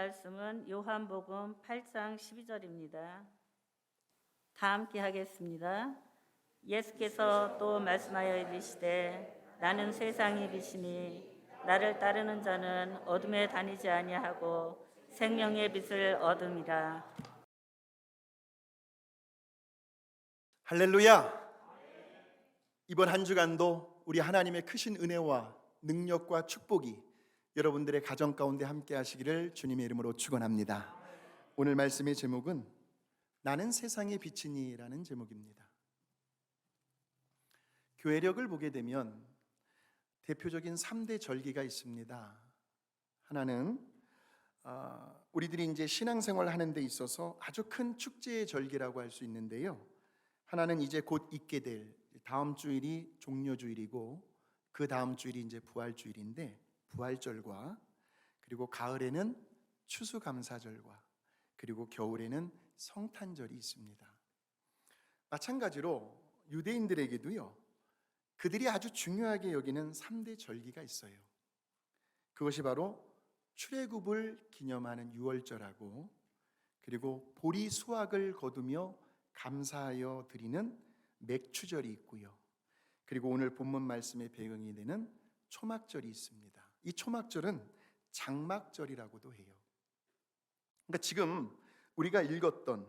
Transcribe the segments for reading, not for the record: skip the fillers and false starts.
말씀은 요한복음 8장 12절입니다. 다 함께 하겠습니다. 예수께서 또 말씀하여 이르시되 나는 세상의 빛이니 나를 따르는 자는 어둠에 다니지 아니하고 생명의 빛을 얻음이라. 할렐루야! 이번 한 주간도 우리 하나님의 크신 은혜와 능력과 축복이 여러분들의 가정 가운데 함께 하시기를 주님의 이름으로 축원합니다. 오늘 말씀의 제목은 나는 세상의 빛이니라는 제목입니다. 교회력을 보게 되면 대표적인 3대 절기가 있습니다. 하나는 우리들이 이제 신앙생활 하는 데 있어서 아주 큰 축제의 절기라고 할 수 있는데요. 하나는 이제 곧 있게 될 다음 주일이 종려주일이고 그 다음 주일이 이제 부활주일인데 부활절과 그리고 가을에는 추수감사절과 그리고 겨울에는 성탄절이 있습니다. 마찬가지로 유대인들에게도요, 그들이 아주 중요하게 여기는 3대 절기가 있어요. 그것이 바로 출애굽을 기념하는 유월절하고 그리고 보리 수확을 거두며 감사하여 드리는 맥추절이 있고요. 그리고 오늘 본문 말씀의 배경이 되는 초막절이 있습니다. 이 초막절은 장막절이라고도 해요. 그러니까 지금 우리가 읽었던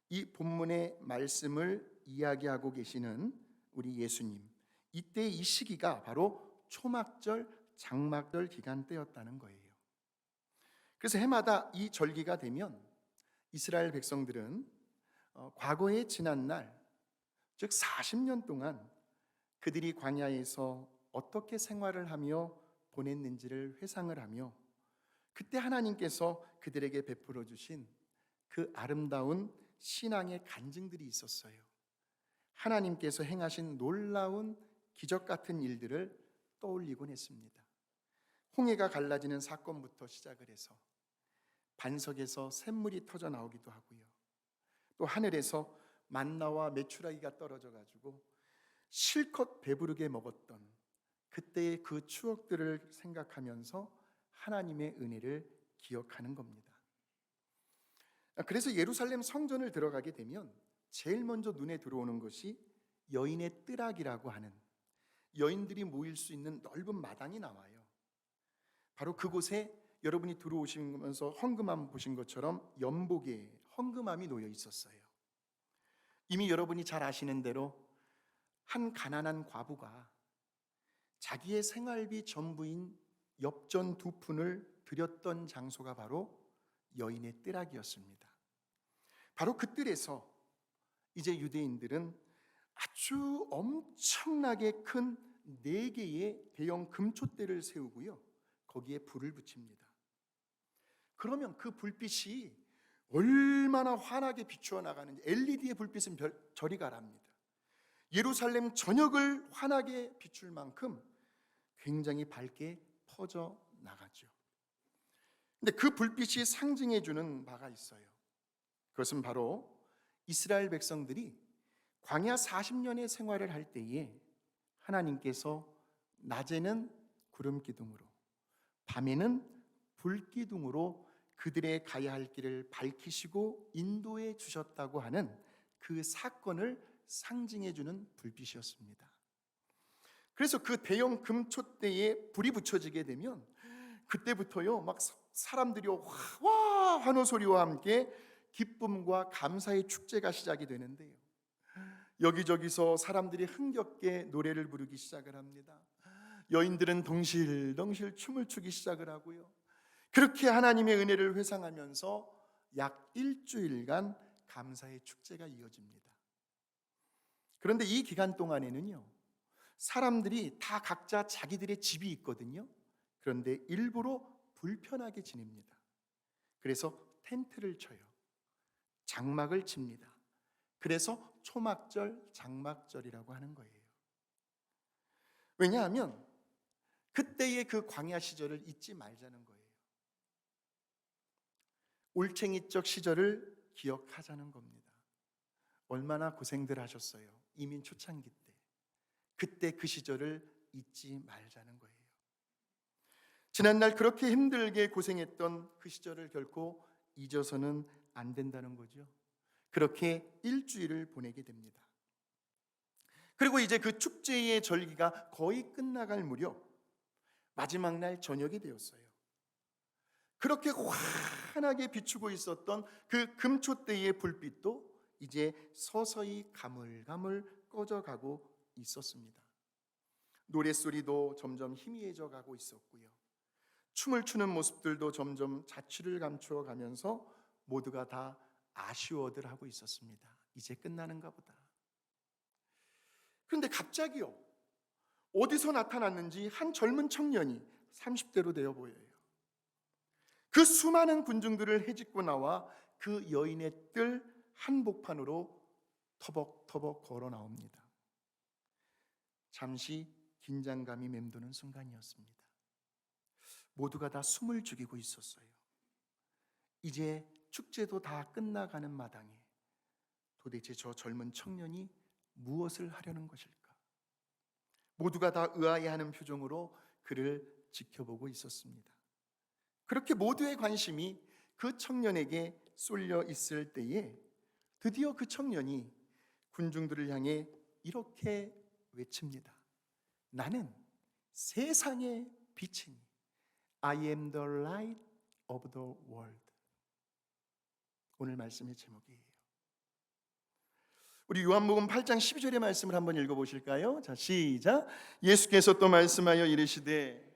이 본문의 말씀을 이야기하고 계시는 우리 예수님, 이때 이 시기가 바로 초막절, 장막절 기간 때였다는 거예요. 그래서 해마다 이 절기가 되면 이스라엘 백성들은 과거에 지난 날, 즉 40년 동안 그들이 광야에서 어떻게 생활을 하며 보냈는지를 회상을 하며 그때 하나님께서 그들에게 베풀어 주신 그 아름다운 신앙의 간증들이 있었어요. 하나님께서 행하신 놀라운 기적 같은 일들을 떠올리곤 했습니다. 홍해가 갈라지는 사건부터 시작을 해서 반석에서 샘물이 터져 나오기도 하고요. 또 하늘에서 만나와 메추라기가 떨어져 가지고 실컷 배부르게 먹었던 그때의 그 추억들을 생각하면서 하나님의 은혜를 기억하는 겁니다. 그래서 예루살렘 성전을 들어가게 되면 제일 먼저 눈에 들어오는 것이 여인의 뜰악이라고 하는 여인들이 모일 수 있는 넓은 마당이 나와요. 바로 그곳에 여러분이 들어오시면서 헌금함 보신 것처럼 연복에 헌금함이 놓여 있었어요. 이미 여러분이 잘 아시는 대로 한 가난한 과부가 자기의 생활비 전부인 엽전 2푼을 드렸던 장소가 바로 여인의 뜰악이었습니다. 바로 그 뜰에서 이제 유대인들은 아주 엄청나게 큰 4개의 대형 금촛대를 세우고요, 거기에 불을 붙입니다. 그러면 그 불빛이 얼마나 환하게 비추어 나가는지, LED의 불빛은 저리 가랍니다. 예루살렘 전역을 환하게 비출 만큼 굉장히 밝게 퍼져 나가죠. 근데 그 불빛이 상징해 주는 바가 있어요. 그것은 바로 이스라엘 백성들이 광야 40년의 생활을 할 때에 하나님께서 낮에는 구름 기둥으로, 밤에는 불 기둥으로 그들의 가야 할 길을 밝히시고 인도해 주셨다고 하는 그 사건을 상징해 주는 불빛이었습니다. 그래서 그 대형 금촛대에 불이 붙여지게 되면 그때부터요, 막 사람들이 와 환호 소리와 함께 기쁨과 감사의 축제가 시작이 되는데요, 여기저기서 사람들이 흥겹게 노래를 부르기 시작을 합니다. 여인들은 덩실덩실 춤을 추기 시작을 하고요, 그렇게 하나님의 은혜를 회상하면서 약 일주일간 감사의 축제가 이어집니다. 그런데 이 기간 동안에는요, 사람들이 다 각자 자기들의 집이 있거든요. 그런데 일부러 불편하게 지냅니다. 그래서 텐트를 쳐요. 장막을 칩니다. 그래서 초막절, 장막절이라고 하는 거예요. 왜냐하면 그때의 그 광야 시절을 잊지 말자는 거예요. 올챙이적 시절을 기억하자는 겁니다. 얼마나 고생들 하셨어요, 이민 초창기 때. 그때 그 시절을 잊지 말자는 거예요. 지난날 그렇게 힘들게 고생했던 그 시절을 결코 잊어서는 안 된다는 거죠. 그렇게 일주일을 보내게 됩니다. 그리고 이제 그 축제의 절기가 거의 끝나갈 무렵 마지막 날 저녁이 되었어요. 그렇게 환하게 비추고 있었던 그 금초대의 불빛도 이제 서서히 가물가물 꺼져가고 있었습니다. 노랫소리도 점점 희미해져 가고 있었고요. 춤을 추는 모습들도 점점 자취를 감추어 가면서 모두가 다 아쉬워들 하고 있었습니다. 이제 끝나는가 보다. 그런데 갑자기요, 어디서 나타났는지 한 젊은 청년이 30대로 되어 보여요. 그 수많은 군중들을 헤집고 나와 그 여인의 뜰 한복판으로 터벅터벅 걸어 나옵니다. 잠시 긴장감이 맴도는 순간이었습니다. 모두가 다 숨을 죽이고 있었어요. 이제 축제도 다 끝나가는 마당에 도대체 저 젊은 청년이 무엇을 하려는 것일까? 모두가 다 의아해하는 표정으로 그를 지켜보고 있었습니다. 그렇게 모두의 관심이 그 청년에게 쏠려 있을 때에 드디어 그 청년이 군중들을 향해 이렇게 외칩니다. 나는 세상의 빛이니 I am the light of the world. 오늘 말씀의 제목이에요. 우리 요한복음 8장 12절의 말씀을 한번 읽어보실까요? 자, 시작. 예수께서 또 말씀하여 이르시되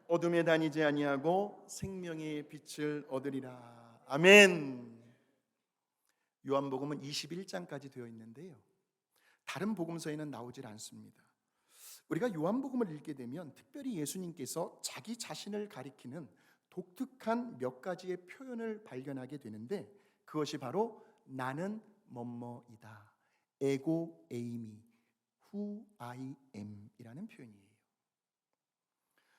어둠에 다니지 아니하고 생명의 빛을 얻으리라. 아멘. 요한복음은 21장까지 되어 있는데요, 다른 복음서에는 나오질 않습니다. 우리가 요한복음을 읽게 되면 특별히 예수님께서 자기 자신을 가리키는 독특한 몇 가지의 표현을 발견하게 되는데, 그것이 바로 나는 뭐뭐이다, 에고 에이미, who I am 이라는 표현이에요.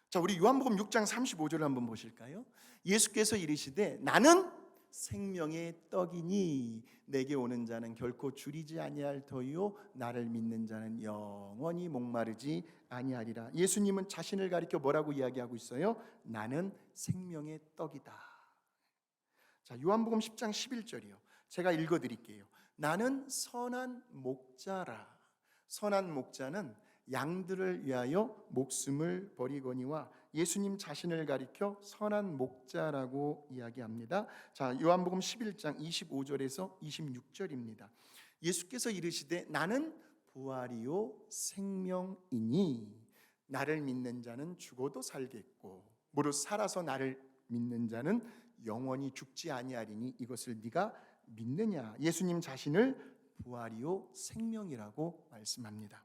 자, 우리 요한복음 6장 35절을 한번 보실까요? 예수께서 이르시되 나는 생명의 떡이니 내게 오는 자는 결코 줄이지 아니할 터이요 나를 믿는 자는 영원히 목마르지 아니하리라. 예수님은 자신을 가리켜 뭐라고 이야기하고 있어요? 나는 생명의 떡이다. 자, 요한복음 10장 11절이요. 제가 읽어드릴게요. 나는 선한 목자라. 선한 목자는 양들을 위하여 목숨을 버리거니와 예수님 자신을 가리켜 선한 목자라고 이야기합니다. 자, 요한복음 11장 25절에서 26절입니다. 예수께서 이르시되 나는 부활이요 생명이니 나를 믿는 자는 죽어도 살겠고 무릇 살아서 나를 믿는 자는 영원히 죽지 아니하리니 이것을 네가 믿느냐. 예수님 자신을 부활이요 생명이라고 말씀합니다.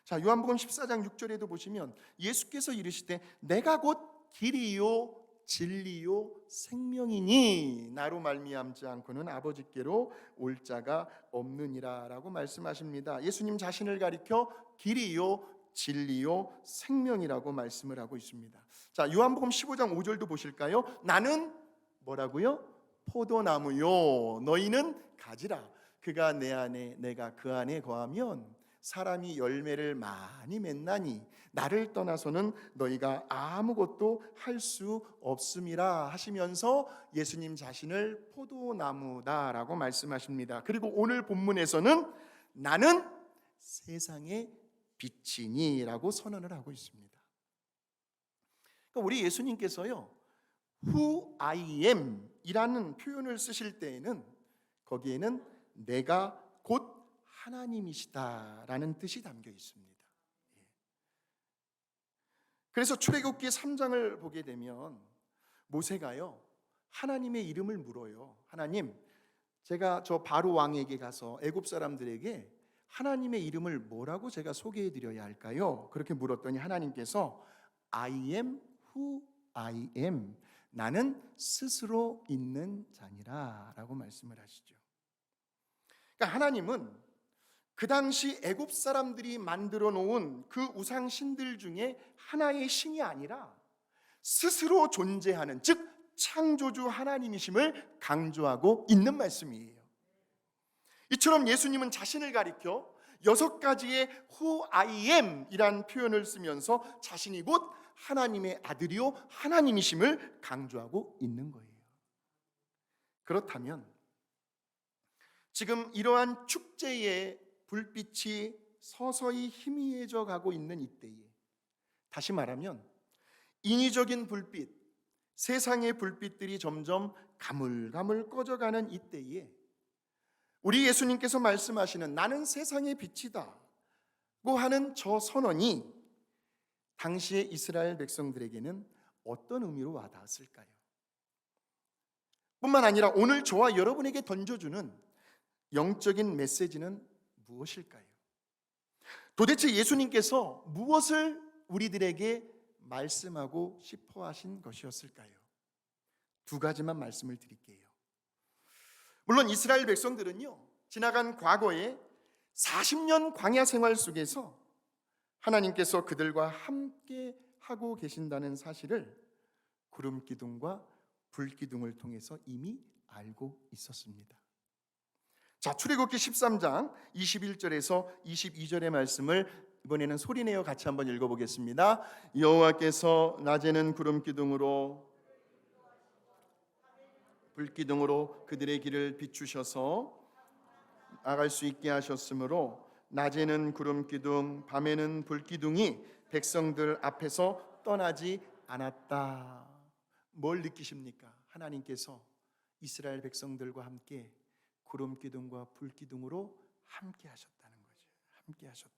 자, 요한복음 14장 6절에도 보시면 예수께서 이르시되 내가 곧 길이요 진리요 생명이니 나로 말미암지 않고는 아버지께로 올 자가 없느니라 라고 말씀하십니다. 예수님 자신을 가리켜 길이요 진리요 생명이라고 말씀을 하고 있습니다. 자, 요한복음 15장 5절도 보실까요? 나는 뭐라고요? 포도나무요 너희는 가지라. 그가 내 안에 내가 그 안에 거하면 사람이 열매를 많이 맺나니 나를 떠나서는 너희가 아무것도 할 수 없음이라 하시면서 예수님 자신을 포도나무다라고 말씀하십니다. 그리고 오늘 본문에서는 나는 세상의 빛이니라고 선언을 하고 있습니다. 그러니까 우리 예수님께서요 Who I am 이라는 표현을 쓰실 때에는 거기에는 내가 곧 하나님이시다라는 뜻이 담겨 있습니다. 그래서 출애굽기 3장을 보게 되면 모세가요 하나님의 이름을 물어요. 하나님, 제가 저 바로 왕에게 가서 애굽 사람들에게 하나님의 이름을 뭐라고 제가 소개해 드려야 할까요? 그렇게 물었더니 하나님께서 I am who I am, 나는 스스로 있는 자니라 라고 말씀을 하시죠. 그러니까 하나님은 그 당시 애굽 사람들이 만들어 놓은 그 우상 신들 중에 하나의 신이 아니라 스스로 존재하는, 즉 창조주 하나님이심을 강조하고 있는 말씀이에요. 이처럼 예수님은 자신을 가리켜 6가지의 who I am 이란 표현을 쓰면서 자신이 곧 하나님의 아들이요 하나님이심을 강조하고 있는 거예요. 그렇다면 지금 이러한 축제의 불빛이 서서히 희미해져 가고 있는 이때에, 다시 말하면 인위적인 불빛, 세상의 불빛들이 점점 가물가물 꺼져가는 이때에 우리 예수님께서 말씀하시는 나는 세상의 빛이다 고 하는 저 선언이 당시의 이스라엘 백성들에게는 어떤 의미로 와닿았을까요? 뿐만 아니라 오늘 저와 여러분에게 던져주는 영적인 메시지는 무엇일까요? 도대체 예수님께서 무엇을 우리들에게 말씀하고 싶어 하신 것이었을까요? 2가지만 말씀을 드릴게요. 물론 이스라엘 백성들은요, 지나간 과거에 40년 광야 생활 속에서 하나님께서 그들과 함께 하고 계신다는 사실을 구름 기둥과 불 기둥을 통해서 이미 알고 있었습니다. 자, 출애굽기 13장 21절에서 22절의 말씀을 이번에는 소리내어 같이 한번 읽어보겠습니다. 여호와께서 낮에는 구름 기둥으로 불 기둥으로 그들의 길을 비추셔서 나갈 수 있게 하셨으므로 낮에는 구름 기둥, 밤에는 불 기둥이 백성들 앞에서 떠나지 않았다. 뭘 느끼십니까? 하나님께서 이스라엘 백성들과 함께 구름 기둥과 불 기둥으로 함께 하셨다는 거죠. 함께 하셨다.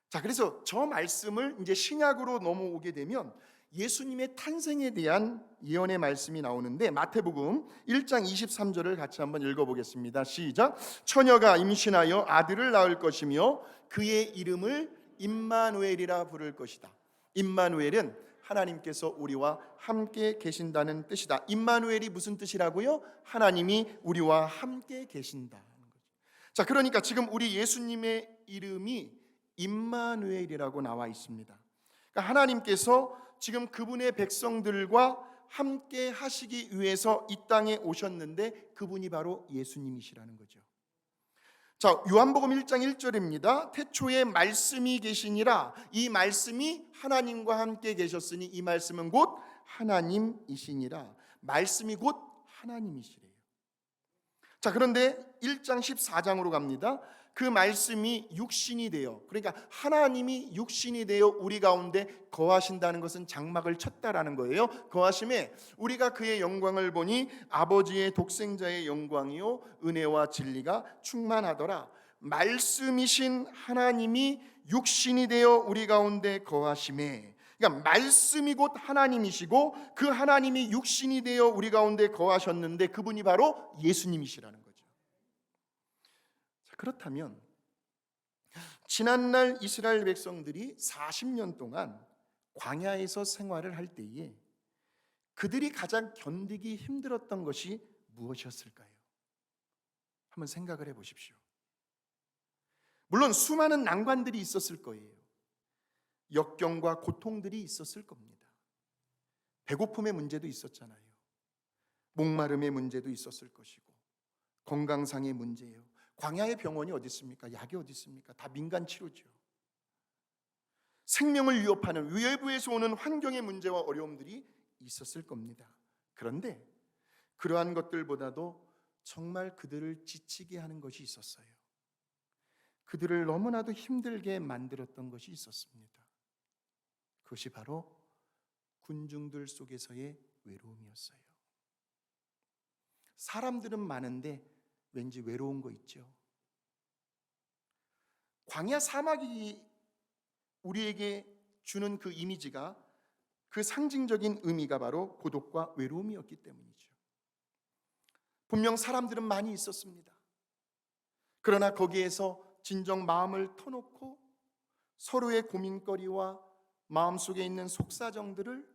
자, 그래서 저 말씀을 이제 신약으로 넘어오게 되면 예수님의 탄생에 대한 예언의 말씀이 나오는데 마태복음 1장 23절을 같이 한번 읽어보겠습니다. 시작. 처녀가 임신하여 아들을 낳을 것이며 그의 이름을 임마누엘이라 부를 것이다. 임마누엘은 하나님께서 우리와 함께 계신다는 뜻이다. 임마누엘이 무슨 뜻이라고요? 하나님이 우리와 함께 계신다는 거죠. 자, 그러니까 지금 우리 예수님의 이름이 임마누엘이라고 나와 있습니다. 그러니까 하나님께서 지금 그분의 백성들과 함께 하시기 위해서 이 땅에 오셨는데 그분이 바로 예수님이시라는 거죠. 자, 요한복음 1장 1절입니다. 태초에 말씀이 계시니라. 이 말씀이 하나님과 함께 계셨으니 이 말씀은 곧 하나님이시니라. 말씀이 곧 하나님이시래요. 자, 그런데 1장 14장으로 갑니다. 그 말씀이 육신이 되어, 그러니까 하나님이 육신이 되어 우리 가운데 거하신다는 것은 장막을 쳤다라는 거예요. 거하심에 우리가 그의 영광을 보니 아버지의 독생자의 영광이요 은혜와 진리가 충만하더라. 말씀이신 하나님이 육신이 되어 우리 가운데 거하심에, 그러니까 말씀이 곧 하나님이시고 그 하나님이 육신이 되어 우리 가운데 거하셨는데 그분이 바로 예수님이시라는 거죠. 그렇다면 지난날 이스라엘 백성들이 40년 동안 광야에서 생활을 할 때에 그들이 가장 견디기 힘들었던 것이 무엇이었을까요? 한번 생각을 해보십시오. 물론 수많은 난관들이 있었을 거예요. 역경과 고통들이 있었을 겁니다. 배고픔의 문제도 있었잖아요. 목마름의 문제도 있었을 것이고 건강상의 문제예요. 광야의 병원이 어디 있습니까? 약이 어디 있습니까? 다 민간 치료죠. 생명을 위협하는 외부에서 오는 환경의 문제와 어려움들이 있었을 겁니다. 그런데 그러한 것들보다도 정말 그들을 지치게 하는 것이 있었어요. 그들을 너무나도 힘들게 만들었던 것이 있었습니다. 그것이 바로 군중들 속에서의 외로움이었어요. 사람들은 많은데 왠지 외로운 거 있죠. 광야 사막이 우리에게 주는 그 이미지가, 그 상징적인 의미가 바로 고독과 외로움이었기 때문이죠. 분명 사람들은 많이 있었습니다. 그러나 거기에서 진정 마음을 터놓고 서로의 고민거리와 마음속에 있는 속사정들을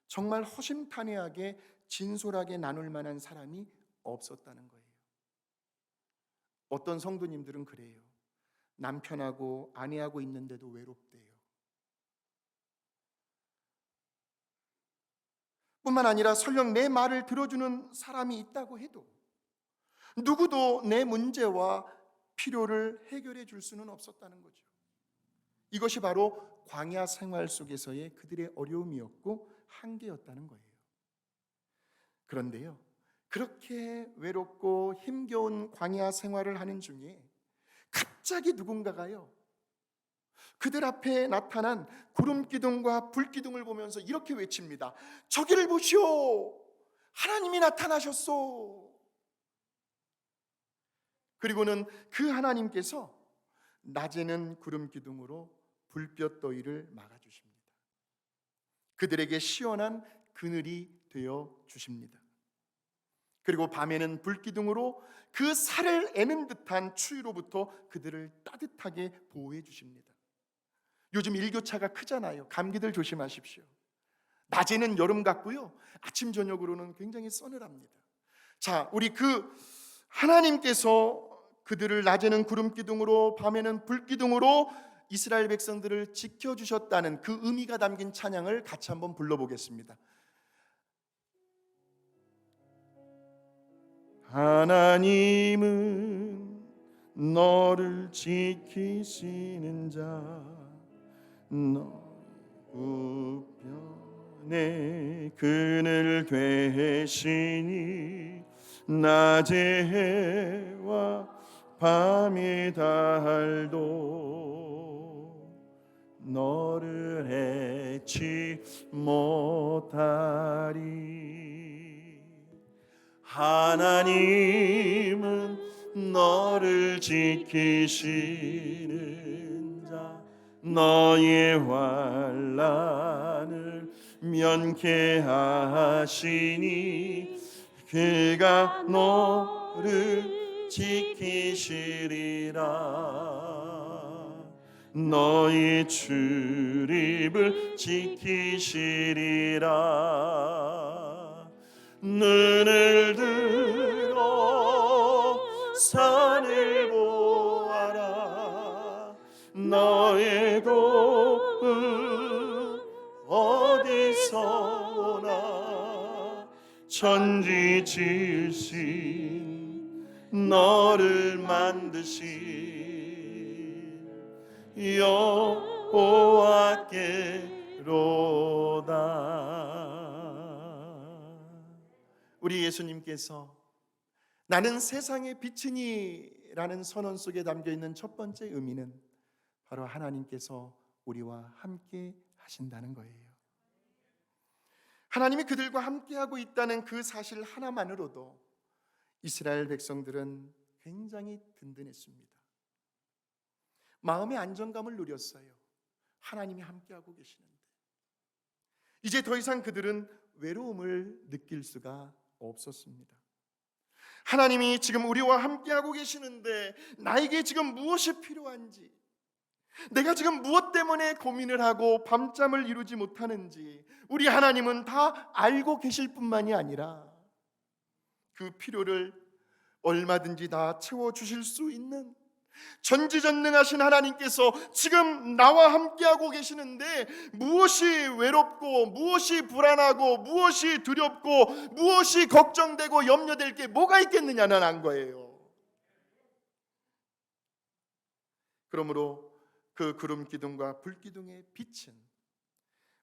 정말 허심탄회하게 진솔하게 나눌 만한 사람이 없었다는 거예요. 어떤 성도님들은 그래요. 남편하고 아내하고 있는데도 외롭대요. 뿐만 아니라 설령 내 말을 들어주는 사람이 있다고 해도 누구도 내 문제와 필요를 해결해 줄 수는 없었다는 거죠. 이것이 바로 광야 생활 속에서의 그들의 어려움이었고 한계였다는 거예요. 그런데요, 그렇게 외롭고 힘겨운 광야 생활을 하는 중에 갑자기 누군가가요, 그들 앞에 나타난 구름 기둥과 불 기둥을 보면서 이렇게 외칩니다. 저기를 보시오, 하나님이 나타나셨소. 그리고는 그 하나님께서 낮에는 구름 기둥으로 불볕 더위를 막아주십니다. 그들에게 시원한 그늘이 되어 주십니다. 그리고 밤에는 불 기둥으로 그 살을 애는 듯한 추위로부터 그들을 따뜻하게 보호해 주십니다. 요즘 일교차가 크잖아요. 감기들 조심하십시오. 낮에는 여름 같고요, 아침 저녁으로는 굉장히 서늘합니다. 자, 우리 그 하나님께서 그들을 낮에는 구름 기둥으로 밤에는 불 기둥으로 이스라엘 백성들을 지켜주셨다는 그 의미가 담긴 찬양을 같이 한번 불러보겠습니다. 하나님은 너를 지키시는 자, 너 우편에 그늘 되시니 낮의 해와 밤의 달도 너를 해치 못하리. 하나님은 너를 지키시는 자, 너의 환난을 면케하시니 그가 너를 지키시리라. 너의 출입을 지키시리라. 눈을 들어 산을 보아라. 너의 도움 어디서 오나. 천지 지으신 너를 만드신 여호와께로다. 우리 예수님께서 나는 세상의 빛이니 라는 선언 속에 담겨있는 첫 번째 의미는 바로 하나님께서 우리와 함께 하신다는 거예요. 하나님이 그들과 함께하고 있다는 그 사실 하나만으로도 이스라엘 백성들은 굉장히 든든했습니다. 마음의 안정감을 누렸어요. 하나님이 함께하고 계시는데 이제 더 이상 그들은 외로움을 느낄 수가 없었습니다. 하나님이 지금 우리와 함께하고 계시는데 나에게 지금 무엇이 필요한지, 내가 지금 무엇 때문에 고민을 하고 밤잠을 이루지 못하는지 우리 하나님은 다 알고 계실 뿐만이 아니라 그 필요를 얼마든지 다 채워주실 수 있는 전지전능하신 하나님께서 지금 나와 함께하고 계시는데 무엇이 외롭고 무엇이 불안하고 무엇이 두렵고 무엇이 걱정되고 염려될 게 뭐가 있겠느냐는 안 거예요. 그러므로 그 구름 기둥과 불 기둥의 빛은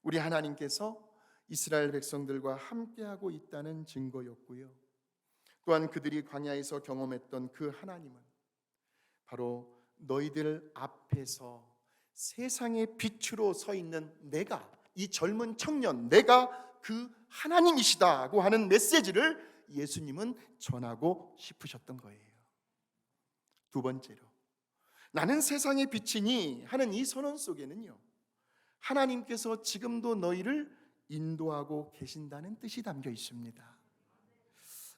우리 하나님께서 이스라엘 백성들과 함께하고 있다는 증거였고요. 또한 그들이 광야에서 경험했던 그 하나님은 바로 너희들 앞에서 세상의 빛으로 서 있는 내가, 이 젊은 청년, 내가 그 하나님이시다고 하는 메시지를 예수님은 전하고 싶으셨던 거예요. 두 번째로, 나는 세상의 빛이니 하는 이 선언 속에는요, 하나님께서 지금도 너희를 인도하고 계신다는 뜻이 담겨 있습니다.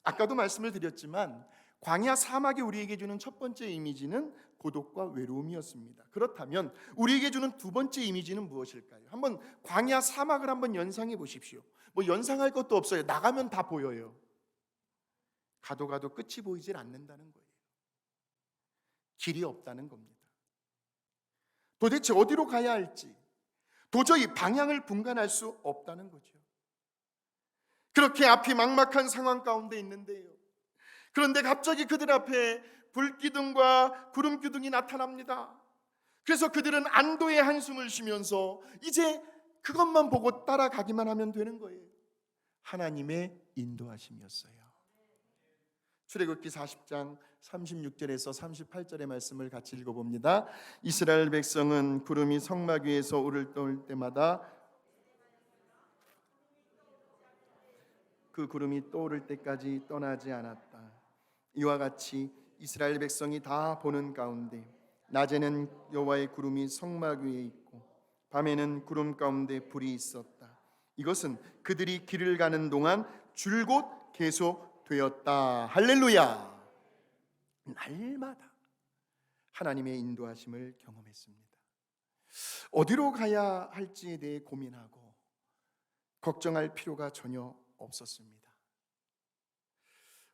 아까도 말씀을 드렸지만 광야 사막이 우리에게 주는 첫 번째 이미지는 고독과 외로움이었습니다. 그렇다면 우리에게 주는 두 번째 이미지는 무엇일까요? 한번 광야 사막을 한번 연상해 보십시오. 뭐 연상할 것도 없어요. 나가면 다 보여요. 가도 끝이 보이질 않는다는 거예요. 길이 없다는 겁니다. 도대체 어디로 가야 할지 도저히 방향을 분간할 수 없다는 거죠. 그렇게 앞이 막막한 상황 가운데 있는데요, 그런데 갑자기 그들 앞에 불기둥과 구름기둥이 나타납니다. 그래서 그들은 안도의 한숨을 쉬면서 이제 그것만 보고 따라가기만 하면 되는 거예요. 하나님의 인도하심이었어요. 출애굽기 40장 36절에서 38절의 말씀을 같이 읽어봅니다. 이스라엘 백성은 구름이 성막 위에서 오를 때마다 그 구름이 떠오를 때까지 떠나지 않았다. 이와 같이 이스라엘 백성이 다 보는 가운데 낮에는 여호와의 구름이 성막 위에 있고 밤에는 구름 가운데 불이 있었다. 이것은 그들이 길을 가는 동안 줄곧 계속되었다. 할렐루야. 날마다 하나님의 인도하심을 경험했습니다. 어디로 가야 할지에 대해 고민하고 걱정할 필요가 전혀 없었습니다.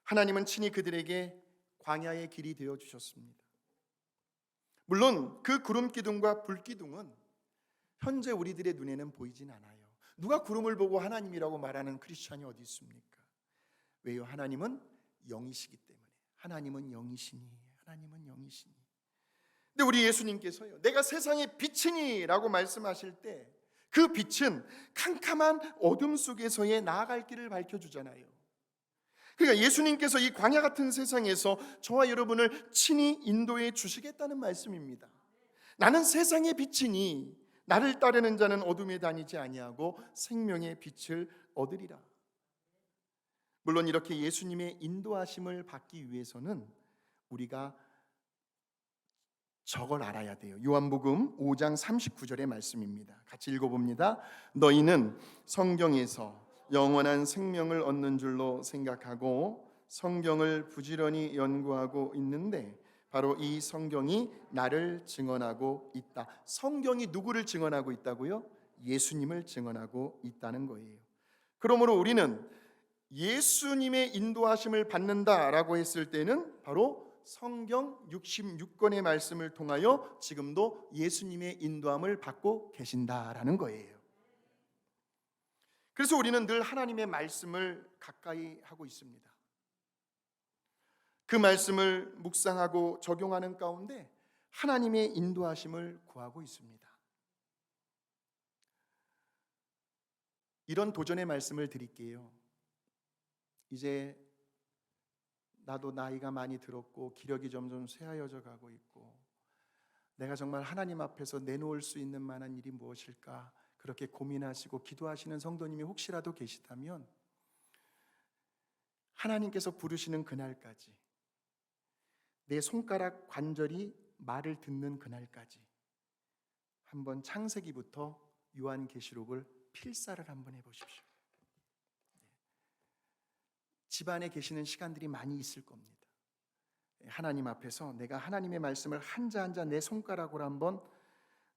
하나님은 친히 그들에게 광야의 길이 되어 주셨습니다. 물론 그 구름 기둥과 불 기둥은 현재 우리들의 눈에는 보이진 않아요. 누가 구름을 보고 하나님이라고 말하는 크리스찬이 어디 있습니까? 왜요? 하나님은 영이시기 때문에. 하나님은 영이시니. 하나님은 영이시니. 근데 우리 예수님께서요, 내가 세상의 빛이니라고 말씀하실 때 그 빛은 캄캄한 어둠 속에서의 나아갈 길을 밝혀주잖아요. 그러니까 예수님께서 이 광야 같은 세상에서 저와 여러분을 친히 인도해 주시겠다는 말씀입니다. 나는 세상의 빛이니 나를 따르는 자는 어둠에 다니지 아니하고 생명의 빛을 얻으리라. 물론 이렇게 예수님의 인도하심을 받기 위해서는 우리가 저걸 알아야 돼요. 요한복음 5장 39절의 말씀입니다. 같이 읽어봅니다. 너희는 성경에서 영원한 생명을 얻는 줄로 생각하고 성경을 부지런히 연구하고 있는데 바로 이 성경이 나를 증언하고 있다. 성경이 누구를 증언하고 있다고요? 예수님을 증언하고 있다는 거예요. 그러므로 우리는 예수님의 인도하심을 받는다라고 했을 때는 바로 성경 66권의 말씀을 통하여 지금도 예수님의 인도함을 받고 계신다라는 거예요. 그래서 우리는 늘 하나님의 말씀을 가까이 하고 있습니다. 그 말씀을 묵상하고 적용하는 가운데 하나님의 인도하심을 구하고 있습니다. 이런 도전의 말씀을 드릴게요. 이제 나도 나이가 많이 들었고 기력이 점점 쇠하여져 가고 있고 내가 정말 하나님 앞에서 내놓을 수 있는 만한 일이 무엇일까 그렇게 고민하시고 기도하시는 성도님이 혹시라도 계시다면 하나님께서 부르시는 그날까지 내 손가락 관절이 말을 듣는 그날까지 한번 창세기부터 요한계시록을 필사를 한번 해보십시오. 집안에 계시는 시간들이 많이 있을 겁니다. 하나님 앞에서 내가 하나님의 말씀을 한자 한자 내 손가락으로 한번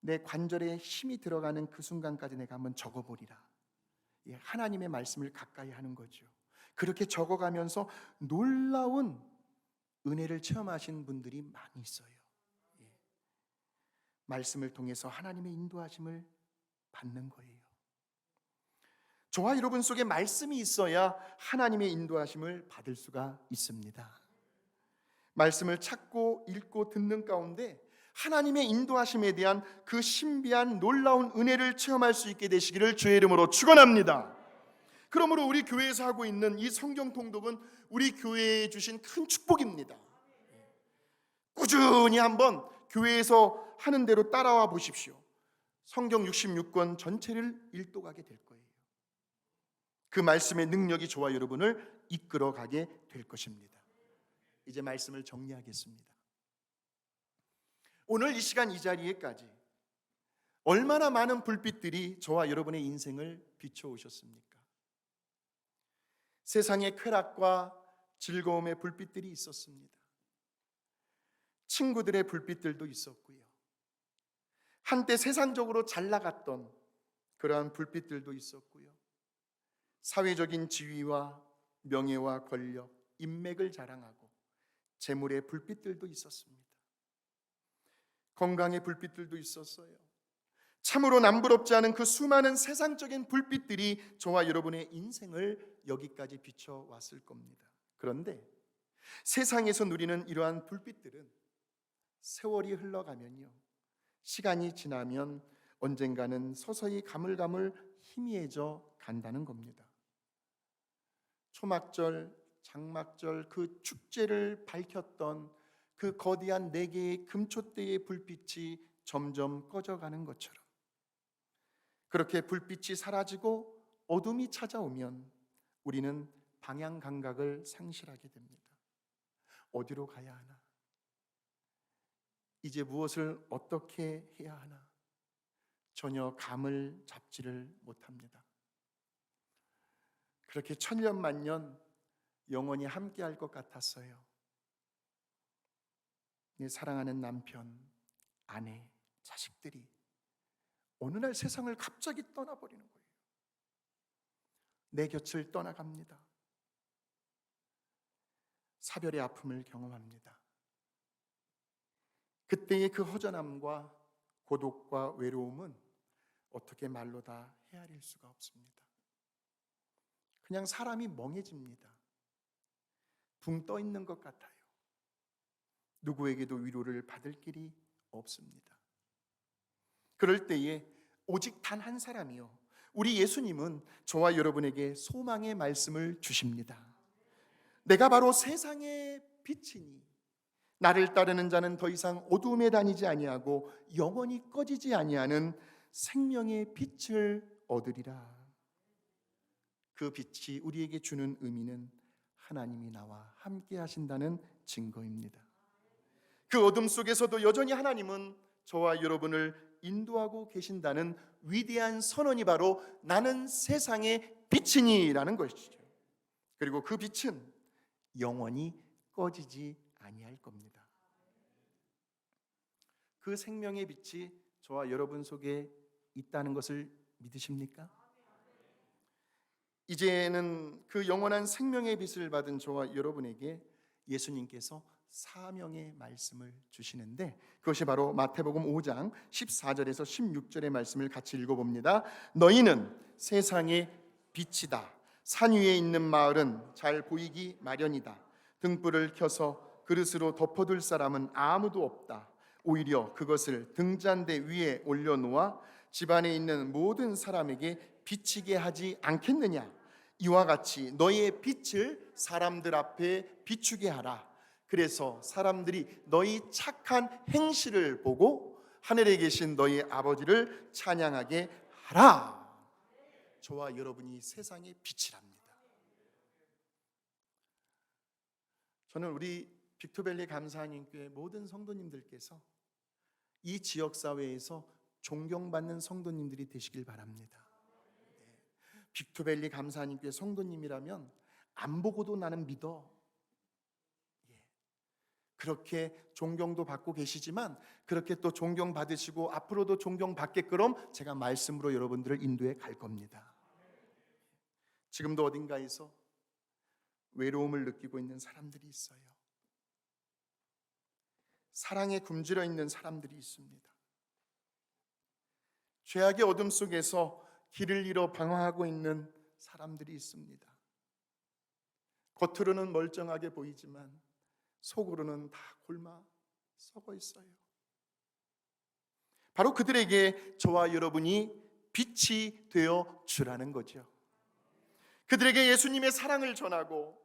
내 관절에 힘이 들어가는 그 순간까지 내가 한번 적어보리라. 하나님의 말씀을 가까이 하는 거죠. 그렇게 적어가면서 놀라운 은혜를 체험하신 분들이 많이 있어요. 말씀을 통해서 하나님의 인도하심을 받는 거예요. 저와 여러분 속에 말씀이 있어야 하나님의 인도하심을 받을 수가 있습니다. 말씀을 찾고 읽고 듣는 가운데 하나님의 인도하심에 대한 그 신비한 놀라운 은혜를 체험할 수 있게 되시기를 주의 이름으로 축원합니다. 그러므로 우리 교회에서 하고 있는 이 성경 통독은 우리 교회에 주신 큰 축복입니다. 꾸준히 한번 교회에서 하는 대로 따라와 보십시오. 성경 66권 전체를 읽도가게 될 거예요. 그 말씀의 능력이 저와 여러분을 이끌어가게 될 것입니다. 이제 말씀을 정리하겠습니다. 오늘 이 시간 이 자리에까지 얼마나 많은 불빛들이 저와 여러분의 인생을 비춰오셨습니까? 세상의 쾌락과 즐거움의 불빛들이 있었습니다. 친구들의 불빛들도 있었고요. 한때 세상적으로 잘 나갔던 그러한 불빛들도 있었고요. 사회적인 지위와 명예와 권력, 인맥을 자랑하고 재물의 불빛들도 있었습니다. 건강의 불빛들도 있었어요. 참으로 남부럽지 않은 그 수많은 세상적인 불빛들이 저와 여러분의 인생을 여기까지 비춰왔을 겁니다. 그런데 세상에서 누리는 이러한 불빛들은 세월이 흘러가면요, 시간이 지나면 언젠가는 서서히 가물가물 희미해져 간다는 겁니다. 초막절, 장막절 그 축제를 밝혔던 그 거대한 4개의 금촛대의 불빛이 점점 꺼져가는 것처럼, 그렇게 불빛이 사라지고 어둠이 찾아오면 우리는 방향 감각을 상실하게 됩니다. 어디로 가야 하나? 이제 무엇을 어떻게 해야 하나? 전혀 감을 잡지를 못합니다. 그렇게 천년 만년 영원히 함께할 것 같았어요. 내 사랑하는 남편, 아내, 자식들이 어느 날 세상을 갑자기 떠나버리는 거예요. 내 곁을 떠나갑니다. 사별의 아픔을 경험합니다. 그때의 그 허전함과 고독과 외로움은 어떻게 말로 다 헤아릴 수가 없습니다. 그냥 사람이 멍해집니다. 붕 떠 있는 것 같아요. 누구에게도 위로를 받을 길이 없습니다. 그럴 때에 오직 단 한 사람이요, 우리 예수님은 저와 여러분에게 소망의 말씀을 주십니다. 내가 바로 세상의 빛이니 나를 따르는 자는 더 이상 어두움에 다니지 아니하고 영원히 꺼지지 아니하는 생명의 빛을 얻으리라. 그 빛이 우리에게 주는 의미는 하나님이 나와 함께 하신다는 증거입니다. 그 어둠 속에서도 여전히 하나님은 저와 여러분을 인도하고 계신다는 위대한 선언이 바로 나는 세상의 빛이니 라는 것이죠. 그리고 그 빛은 영원히 꺼지지 아니할 겁니다. 그 생명의 빛이 저와 여러분 속에 있다는 것을 믿으십니까? 이제는 그 영원한 생명의 빛을 받은 저와 여러분에게 예수님께서 사명의 말씀을 주시는데, 그것이 바로 마태복음 5장 14절에서 16절의 말씀을 같이 읽어봅니다. 너희는 세상의 빛이다. 산 위에 있는 마을은 잘 보이기 마련이다. 등불을 켜서 그릇으로 덮어둘 사람은 아무도 없다. 오히려 그것을 등잔대 위에 올려놓아 집안에 있는 모든 사람에게 비치게 하지 않겠느냐. 이와 같이 너희의 빛을 사람들 앞에 비추게 하라. 그래서 사람들이 너희 착한 행실을 보고 하늘에 계신 너희 아버지를 찬양하게 하라. 저와 여러분이 세상의 빛이랍니다. 저는 우리 빅토밸리 감사하님교회 모든 성도님들께서 이 지역사회에서 존경받는 성도님들이 되시길 바랍니다. 빅토밸리 감사하님교회 성도님이라면 안 보고도 나는 믿어. 그렇게 존경도 받고 계시지만 그렇게 또 존경받으시고 앞으로도 존경받게끔 제가 말씀으로 여러분들을 인도해 갈 겁니다. 지금도 어딘가에서 외로움을 느끼고 있는 사람들이 있어요. 사랑에 굶주려 있는 사람들이 있습니다. 죄악의 어둠 속에서 길을 잃어 방황하고 있는 사람들이 있습니다. 겉으로는 멀쩡하게 보이지만 속으로는 다 굶어 썩어 있어요. 바로 그들에게 저와 여러분이 빛이 되어 주라는 거죠. 그들에게 예수님의 사랑을 전하고,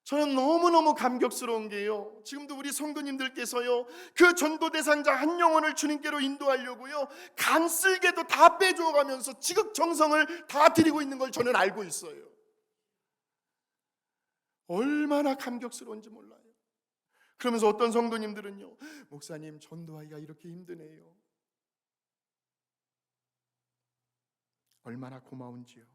저는 너무너무 감격스러운 게요, 지금도 우리 성도님들께서요 그 전도 대상자 한 영혼을 주님께로 인도하려고요 간쓸게도 다 빼줘가면서 지극정성을 다 드리고 있는 걸 저는 알고 있어요. 얼마나 감격스러운지 몰라요. 그러면서 어떤 성도님들은요, 목사님 전도하기가 이렇게 힘드네요. 얼마나 고마운지요.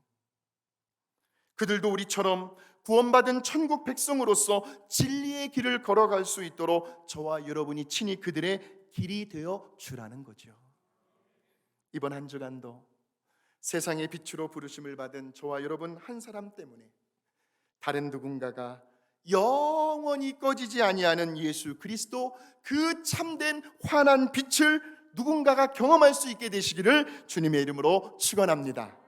그들도 우리처럼 구원받은 천국 백성으로서 진리의 길을 걸어갈 수 있도록 저와 여러분이 친히 그들의 길이 되어 주라는 거죠. 이번 한 주간도 세상의 빛으로 부르심을 받은 저와 여러분 한 사람 때문에 다른 누군가가 영원히 꺼지지 아니하는 예수 그리스도 그 참된 환한 빛을 누군가가 경험할 수 있게 되시기를 주님의 이름으로 축원합니다.